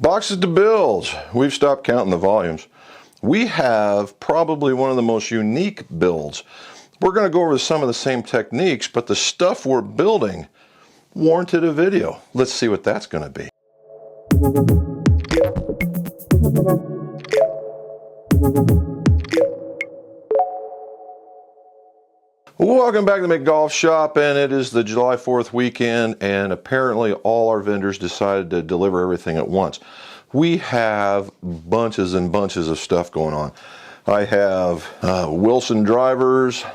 Boxes to build. We've stopped counting the volumes. We have probably one of the most unique builds. We're going to go over some of the same techniques, but the stuff we're building warranted a video. Let's see what that's going to be. Welcome back to the McGolf Shop, and it is the July 4th weekend, and apparently all our vendors decided to deliver everything at once. We have bunches and bunches of stuff going on. I have Wilson drivers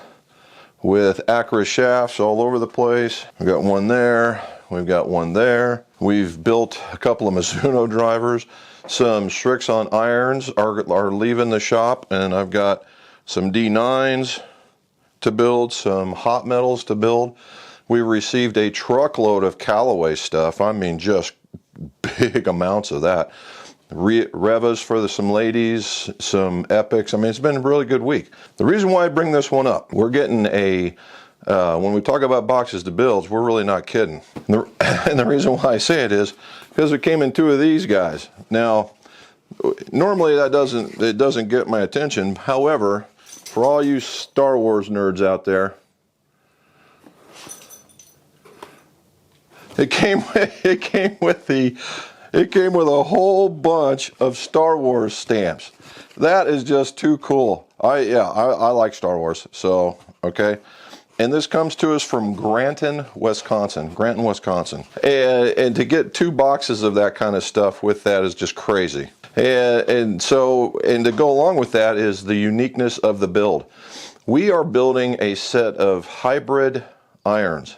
with Acura shafts all over the place. We've got one there, we've got one there. We've built a couple of Mizuno drivers. Some Srixon irons are leaving the shop, and I've got some D9s to build, some hot metals to build. We received a truckload of Callaway stuff. I mean, just big amounts of that. Revas for some ladies, some Epics. I mean, it's been a really good week. The reason why I bring this one up, we're getting a, when we talk about boxes to builds, we're really not kidding. And the reason why I say it is because it came in two of these guys. Now, normally it doesn't get my attention. However, for all you Star Wars nerds out there, it came with a whole bunch of Star Wars stamps. That is just too cool. I like Star Wars, so okay. And this comes to us from Granton, Wisconsin. And to get 2 boxes of that kind of stuff with that is just crazy. And to go along with that is the uniqueness of the build. We are building a set of hybrid irons.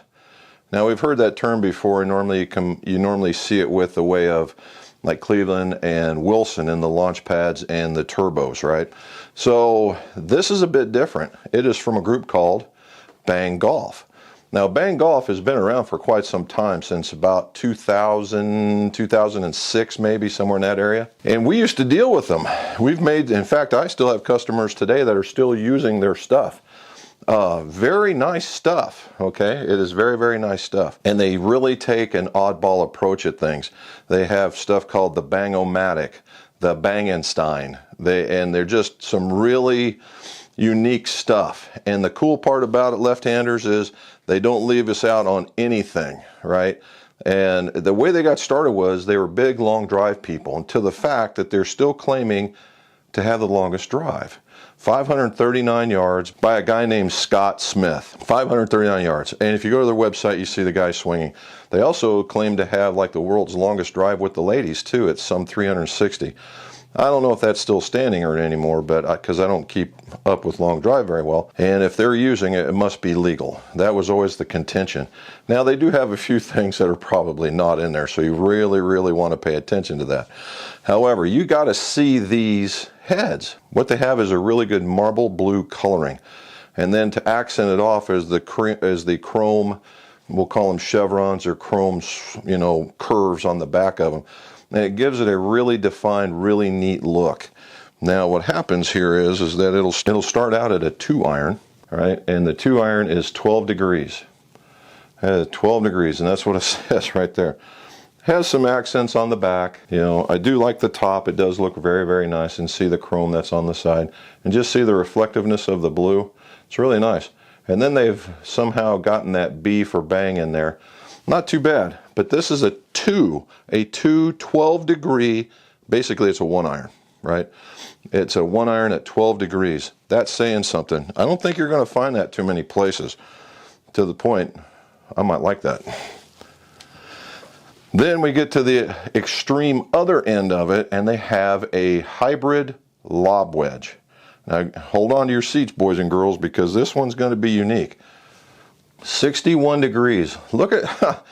Now, we've heard that term before. Normally you normally see it with the way of like Cleveland and Wilson in the launch pads and the turbos, right? So this is a bit different. It is from a group called Bang Golf. Now, Bang Golf has been around for quite some time, since about 2000, 2006, maybe somewhere in that area. And we used to deal with them. In fact, I still have customers today that are still using their stuff. Very nice stuff, okay? It is very, very nice stuff. And they really take an oddball approach at things. They have stuff called the Bang-O-Matic, the Bang-N-Stein. And they're just some really unique stuff. And the cool part about it, left-handers, is they don't leave us out on anything, right? And the way they got started was they were big, long drive people, and to the fact that they're still claiming to have the longest drive. 539 yards by a guy named Scott Smith. 539 yards. And if you go to their website, you see the guy swinging. They also claim to have like the world's longest drive with the ladies too. It's some 360. I don't know if that's still standing or anymore, but because I don't keep up with long drive very well. And if they're using it, it must be legal. That was always the contention. Now, they do have a few things that are probably not in there, so you really, really want to pay attention to that. However, you got to see these heads. What they have is a really good marble blue coloring. And then to accent it off is the chrome, we'll call them chevrons or chrome, curves on the back of them. And it gives it a really defined, really neat look. Now, what happens here is that it'll start out at a 2-iron, right? And the 2-iron is 12 degrees. 12 degrees, and that's what it says right there. Has some accents on the back. I do like the top. It does look very, very nice, and see the chrome that's on the side. And just see the reflectiveness of the blue. It's really nice. And then they've somehow gotten that B for bang in there. Not too bad, but this is a 12 degree, basically it's a 1-iron, right? It's a 1-iron at 12 degrees. That's saying something. I don't think you're going to find that too many places, to the point I might like that. Then we get to the extreme other end of it, and they have a hybrid lob wedge. Now, hold on to your seats, boys and girls, because this one's going to be unique. 61 degrees. Look at,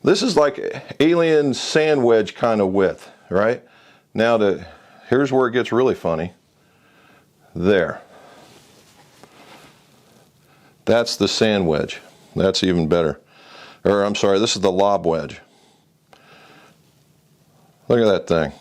this is like alien sand wedge kind of width, right? Now, here's where it gets really funny. There. That's the sand wedge. That's even better. Or, I'm sorry, this is the lob wedge. Look at that thing.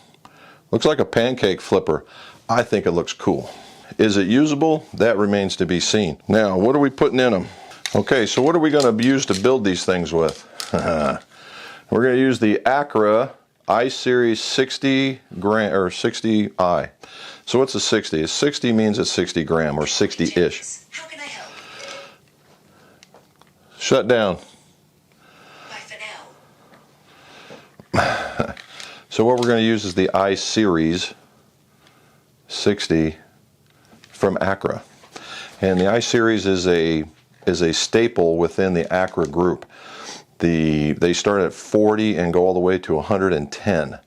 Looks like a pancake flipper. I think it looks cool. Is it usable? That remains to be seen. Now, what are we putting in them? Okay, so what are we going to use to build these things with? We're going to use the Acura I series 60 gram or 60I. So what's a 60? 60 means it's 60 gram or 60-ish. How can I help? Shut down. Bye for now. So what we're going to use is the I series 60 from Accra. And the I series is a staple within the Accra group. They start at 40 and go all the way to 110.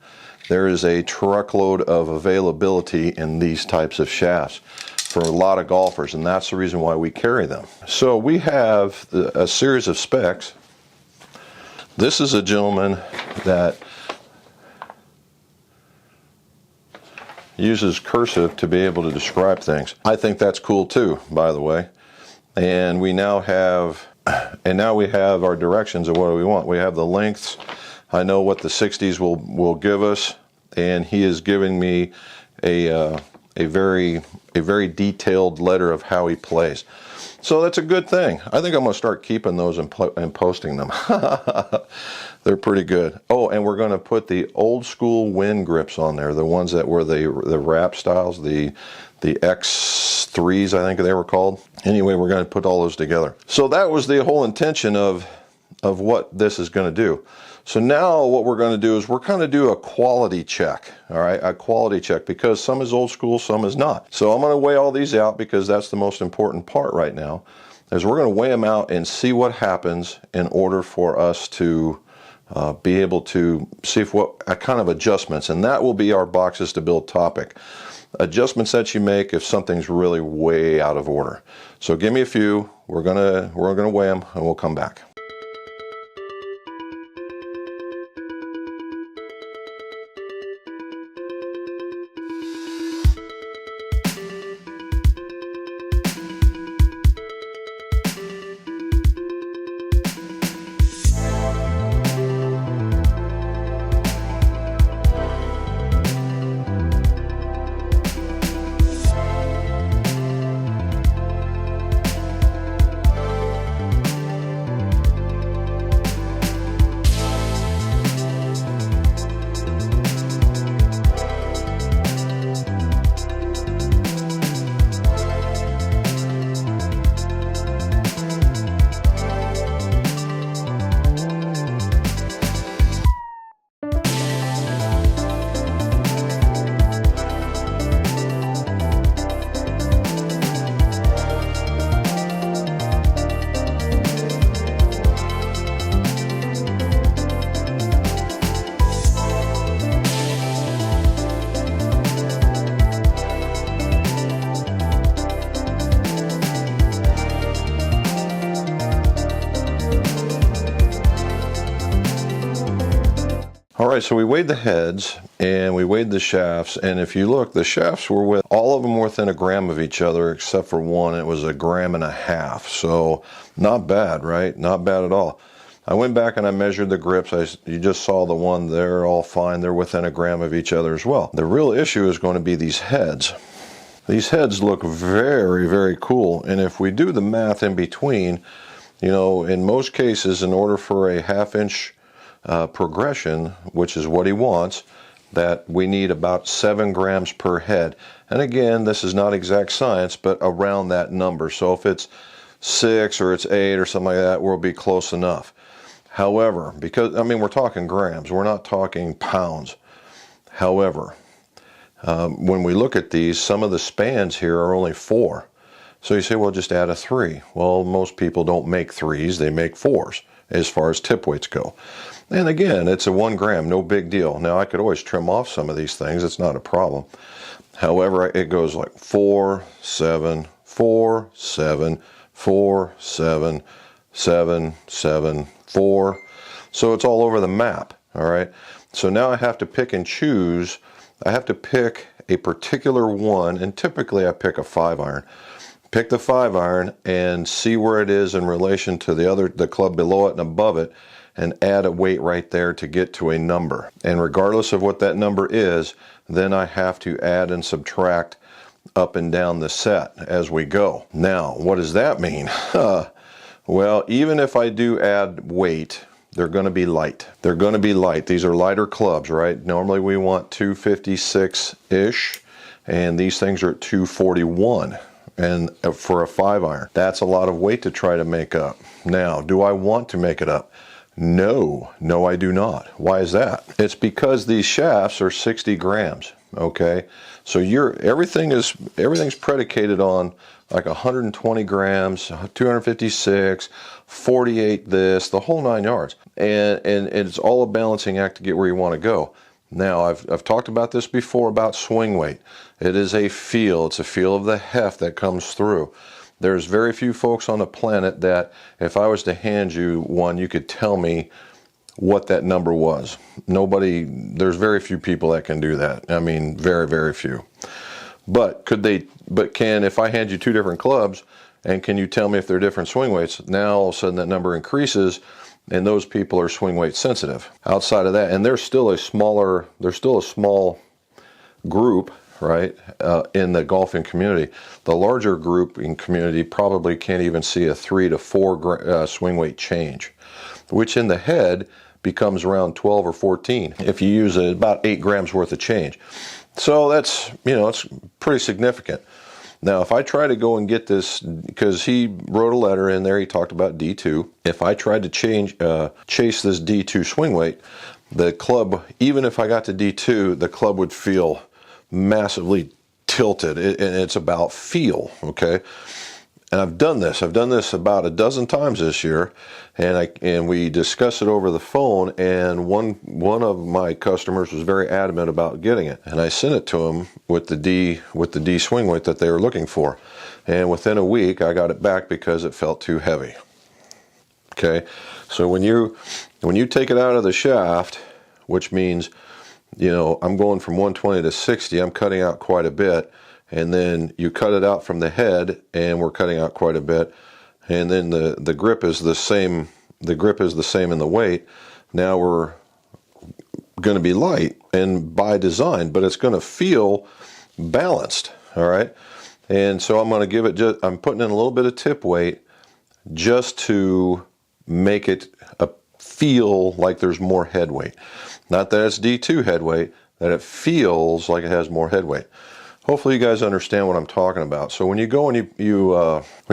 There is a truckload of availability in these types of shafts for a lot of golfers, and that's the reason why we carry them. So we have a series of specs. This is a gentleman that uses cursive to be able to describe things. I think that's cool too, by the way. And we now have our directions of what we want. We have the lengths. I know what the 60s will give us, and he is giving me a very detailed letter of how he plays. So that's a good thing. I think I'm going to start keeping those and posting them. They're pretty good. Oh, and we're going to put the old school wind grips on there, the ones that were the wrap styles, the X3s, I think they were called. Anyway, we're going to put all those together. So that was the whole intention of what this is going to do. So now what we're going to do is we're going to do a quality check, all right, a quality check, because some is old school, some is not. So I'm going to weigh all these out because that's the most important part right now, is we're going to weigh them out and see what happens in order for us to be able to see if what kind of adjustments, and that will be our boxes to build topic. Adjustments that you make if something's really way out of order. So give me a few. We're gonna weigh them and we'll come back. Alright, so we weighed the heads and we weighed the shafts, and if you look, the shafts were all of them within a gram of each other except for one. It was 1.5 grams, so not bad, right? Not bad at all. I went back and I measured the grips. You just saw the one, they're all fine. They're within 1 gram of each other as well. The real issue is going to be these heads. These heads look very, very cool, and if we do the math in between, you know, in most cases, in order for a 1/2 inch progression, which is what he wants, that we need about 7 grams per head. And again, this is not exact science, but around that number. So if it's 6 or it's 8 or something like that, we'll be close enough. However, because, I mean, we're talking grams, we're not talking pounds. However, when we look at these, some of the spans here are only 4. So you say, well, just add a 3. Well, most people don't make 3s, they make 4s as far as tip weights go. And again, it's a 1 gram, no big deal. Now, I could always trim off some of these things, it's not a problem. However, it goes like 4, 7, 4, 7, 4, 7, 7, 7, 4. So it's all over the map, all right? So now I have to pick and choose. I have to pick a particular one, and typically I pick a 5-iron. Pick the 5-iron and see where it is in relation to the club below it and above it, and add a weight right there to get to a number. And regardless of what that number is, then I have to add and subtract up and down the set as we go. Now, what does that mean? Well, even if I do add weight, they're going to be light. They're going to be light. These are lighter clubs, right? Normally we want 256-ish, and these things are at 241. And for a 5-iron, that's a lot of weight to try to make up. Now, do I want to make it up? No, I do not. Why is that? It's because these shafts are 60 grams. Okay, so everything's predicated on like 120 grams, 256, 48 this, the whole 9 yards, and it's all a balancing act to get where you want to go. Now, I've talked about this before about swing weight. It is a feel. It's a feel of the heft that comes through. There's very few folks on the planet that if I was to hand you one, you could tell me what that number was. There's very few people that can do that. I mean, very, very few. But if I hand you two different clubs, and can you tell me if they're different swing weights? Now all of a sudden that number increases, and those people are swing weight sensitive. Outside of that, and there's still a small group, right, in the golfing community. The larger group in community probably can't even see a 3 to 4 swing weight change, which in the head becomes around 12 or 14 if you use about 8 grams worth of change. So that's, it's pretty significant. Now, if I try to go and get this, because he wrote a letter in there, he talked about D2. If I tried to chase this D2 swing weight, the club, even if I got to D2, the club would feel massively tilted. And it's about feel, okay? And I've done this about a dozen times this year, and we discussed it over the phone, and one of my customers was very adamant about getting it, and I sent it to him with the D swing weight that they were looking for, and within a week I got it back because it felt too heavy. Okay, so when you take it out of the shaft, which means I'm going from 120 to 60, I'm cutting out quite a bit. And then you cut it out from the head, and we're cutting out quite a bit. And then the grip is the same. The grip is the same in the weight. Now we're going to be light, and by design, but it's going to feel balanced. All right. And so I'm going to I'm putting in a little bit of tip weight just to make it feel like there's more head weight. Not that it's D2 head weight, that it feels like it has more head weight. Hopefully you guys understand what I'm talking about. So when you go and when you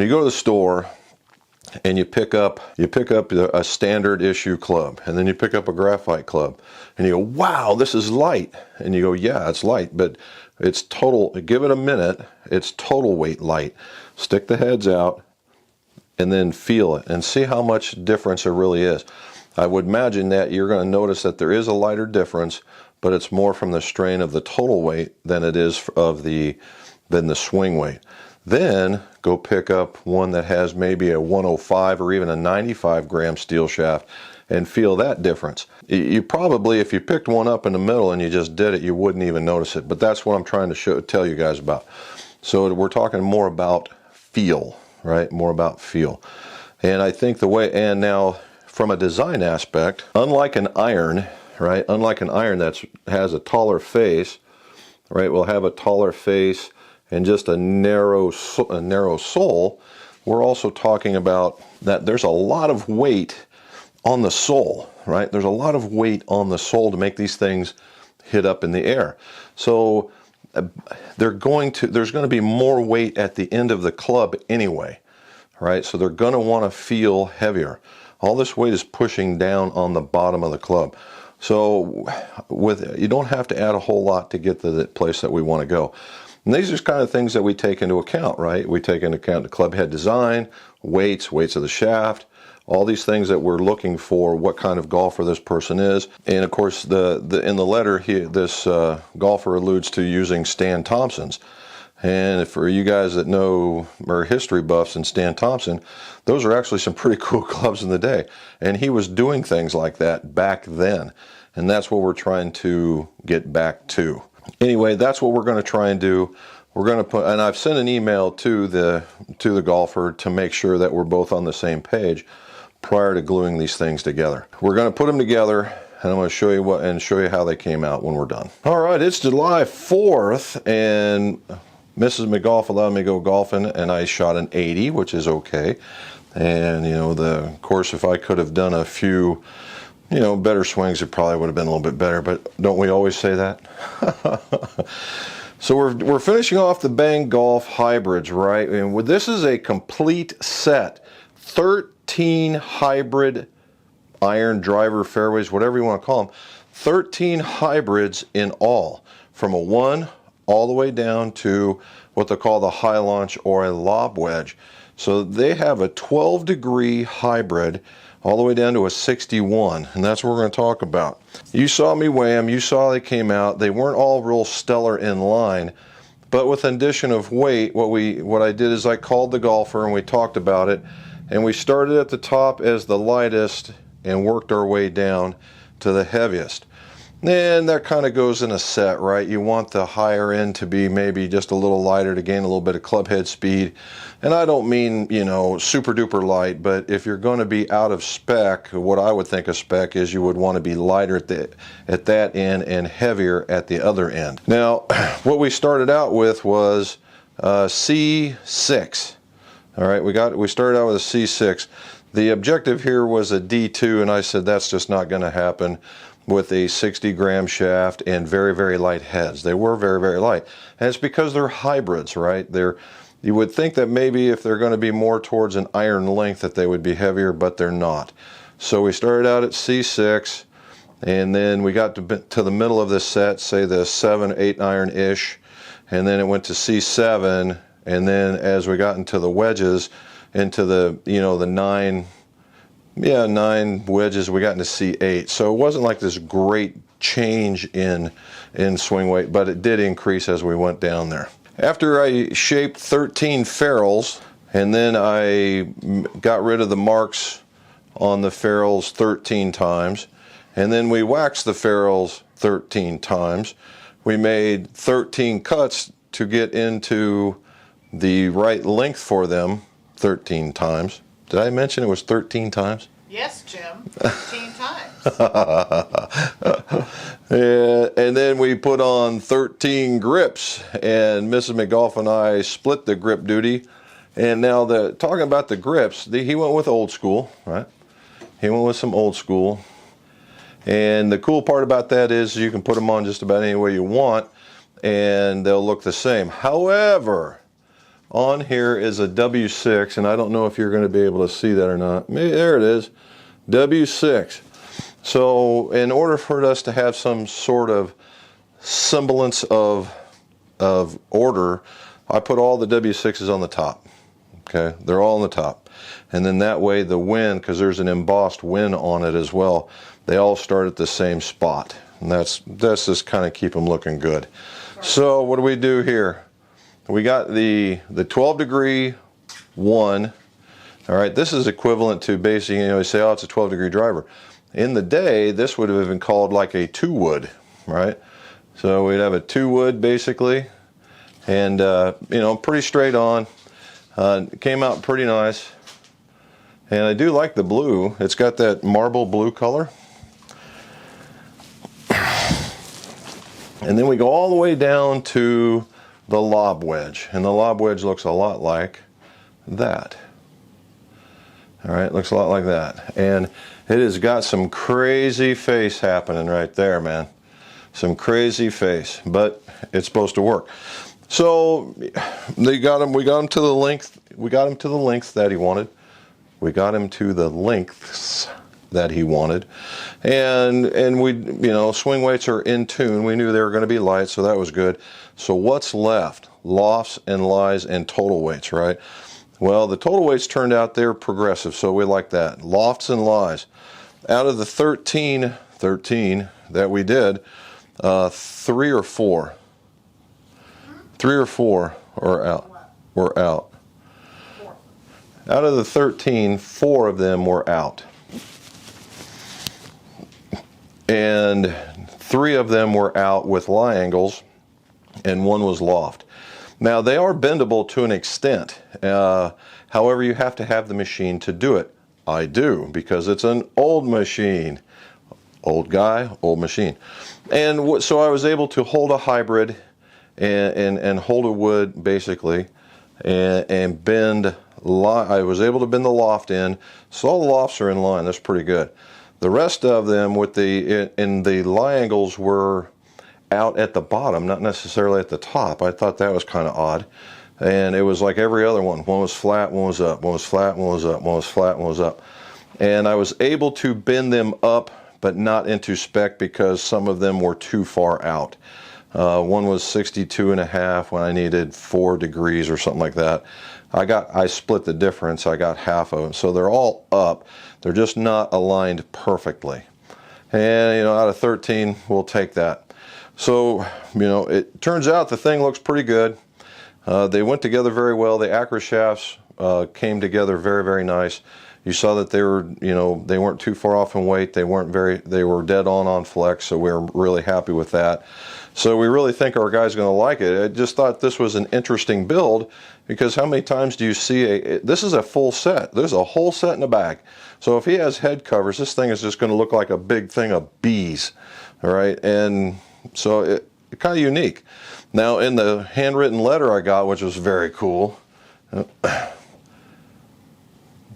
go to the store and you pick up a standard issue club, and then you pick up a graphite club, and you go, wow, this is light, and you go, yeah, it's light, but it's total. Give it a minute. It's total weight light. Stick the heads out, and then feel it, and see how much difference there really is. I would imagine that you're going to notice that there is a lighter difference, but it's more from the strain of the total weight than it is than the swing weight. Then go pick up one that has maybe a 105 or even a 95 gram steel shaft and feel that difference. You probably, if you picked one up in the middle and you just did it, you wouldn't even notice it. But that's what I'm trying to tell you guys about. So we're talking more about feel, right? More about feel. And I think and now from a design aspect, unlike an iron, right? Unlike an iron that has a taller face, right? We'll have a taller face and just a narrow sole. We're also talking about that there's a lot of weight on the sole, right? There's a lot of weight on the sole to make these things hit up in the air. So there's going to be more weight at the end of the club anyway, right? So they're going to want to feel heavier. All this weight is pushing down on the bottom of the club. So you don't have to add a whole lot to get to the place that we want to go. And these are kind of things that we take into account, right? We take into account the club head design, weights of the shaft, all these things that we're looking for, what kind of golfer this person is. And of course, in the letter, this golfer alludes to using Stan Thompson's. And for you guys that know, or history buffs and Stan Thompson, those are actually some pretty cool clubs in the day. And he was doing things like that back then. And that's what we're trying to get back to. Anyway, that's what we're going to try and do. We're going to put, and I've sent an email to the golfer to make sure that we're both on the same page prior to gluing these things together. We're going to put them together, and I'm going to show you how they came out when we're done. All right, it's July 4th, and Mrs. McGolf allowed me to go golfing, and I shot an 80, which is okay. And of course, if I could have done a few better swings, it probably would have been a little bit better, but don't we always say that? So we're finishing off the Bang Golf hybrids, right? And this is a complete set. 13 hybrid iron, driver, fairways, whatever you want to call them. 13 hybrids in all, from a 1 all the way down to what they call the high launch or a lob wedge. So they have a 12-degree hybrid all the way down to a 61, and that's what we're going to talk about. You saw me weigh them, you saw they came out. They weren't all real stellar in line, but with addition of weight, what I did is I called the golfer and we talked about it, and we started at the top as the lightest and worked our way down to the heaviest. And that kind of goes in a set, right? You want the higher end to be maybe just a little lighter to gain a little bit of club head speed. And I don't mean, super duper light, but if you're going to be out of spec, what I would think of spec is you would want to be lighter at that end and heavier at the other end. Now, what we started out with was C6. All right, we started out with a C6. The objective here was a D2, and I said that's just not going to happen with a 60-gram shaft and very, very light heads. They were very, very light. And it's because they're hybrids, right? You would think that maybe if they're going to be more towards an iron length that they would be heavier, but they're not. So we started out at C6, and then we got to the middle of this set, say the 7, 8 iron-ish, and then it went to C7, and then as we got into the wedges, into the, the 9 wedges, we got into C8. So it wasn't like this great change in swing weight, but it did increase as we went down there. After I shaped 13 ferrules, and then I got rid of the marks on the ferrules 13 times, and then we waxed the ferrules 13 times. We made 13 cuts to get into the right length for them 13 times. Did I mention it was 13 times? Yes, Jim, 13 times. And then we put on 13 grips, and Mrs. McGolf and I split the grip duty. And now talking about the grips, he went with old school, right? He went with some old school. And the cool part about that is you can put them on just about any way you want, and they'll look the same. However, on here is a W6, and I don't know if you're going to be able to see that or not. Maybe, there it is, W6. So in order for us to have some sort of semblance of order, I put all the W6s on the top. Okay, they're all on the top. And then that way the win, because there's an embossed win on it as well, they all start at the same spot. And that's just kind of keep them looking good. So what do we do here? We got the 12-degree 1. All right, this is equivalent to basically, you say, oh, it's a 12-degree driver. In the day, this would have been called like a 2-wood, right? So we'd have a 2-wood basically, and pretty straight on. It came out pretty nice, and I do like the blue. It's got that marble blue color. And then we go all the way down to the lob wedge, and the lob wedge looks a lot like that. All right, looks a lot like that, and it has got some crazy face happening right there, man. Some crazy face, but it's supposed to work. So we got him to the length. We got him to the length that he wanted. We got him to the lengths that he wanted, and we, swing weights are in tune. We knew they were going to be light, so that was good. So what's left? Lofts and lies and total weights, right? Well, the total weights turned out they're progressive, so we like that. Lofts and lies. Out of the 13 that we did, 3 or 4 are out. Were out. Out of the 13, 4 of them were out. And 3 of them were out with lie angles, and 1 was loft. Now, they are bendable to an extent. However, you have to have the machine to do it. I do, because it's an old machine. Old guy, old machine. And so I was able to hold a hybrid and hold a wood, basically, and bend. I was able to bend the loft in, so all the lofts are in line. That's pretty good. The rest of them with the in the lie angles were out at the bottom, not necessarily at the top. I thought that was kind of odd. And it was like every other one. One was flat, one was up, one was flat, one was up, one was flat, one was up. And I was able to bend them up, but not into spec because some of them were too far out. One was 62.5 when I needed 4 degrees or something like that. I split the difference. I got half of them. So they're all up. They're just not aligned perfectly. And, you know, out of 13, we'll take that. So, you know, it turns out the thing looks pretty good. They went together very well. The Acra shafts came together very, very nice. You saw that they were, you know, they weren't too far off in weight. They were dead on flex, so we were really happy with that. So we really think our guy's going to like it. I just thought this was an interesting build because how many times do you see this is a full set. There's a whole set in the back. So if he has head covers, this thing is just going to look like a big thing of bees. All right, and so it's kind of unique. Now in the handwritten letter I got, which was very cool,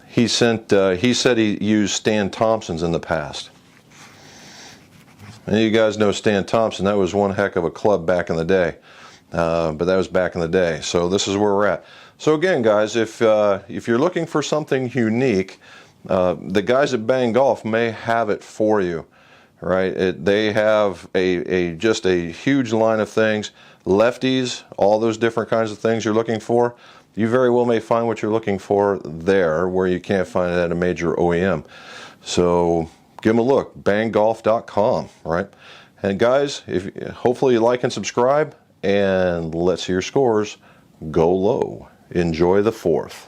he said he used Stan Thompson's in the past. And you guys know Stan Thompson. That was one heck of a club back in the day. But that was back in the day. So this is where we're at. So again, guys, if you're looking for something unique, the guys at Bang Golf may have it for you. Right? They have just a huge line of things. Lefties, all those different kinds of things you're looking for. You very well may find what you're looking for there where you can't find it at a major OEM. So give them a look, banggolf.com, right? And guys, hopefully you like and subscribe, and let's see your scores go low. Enjoy the 4th.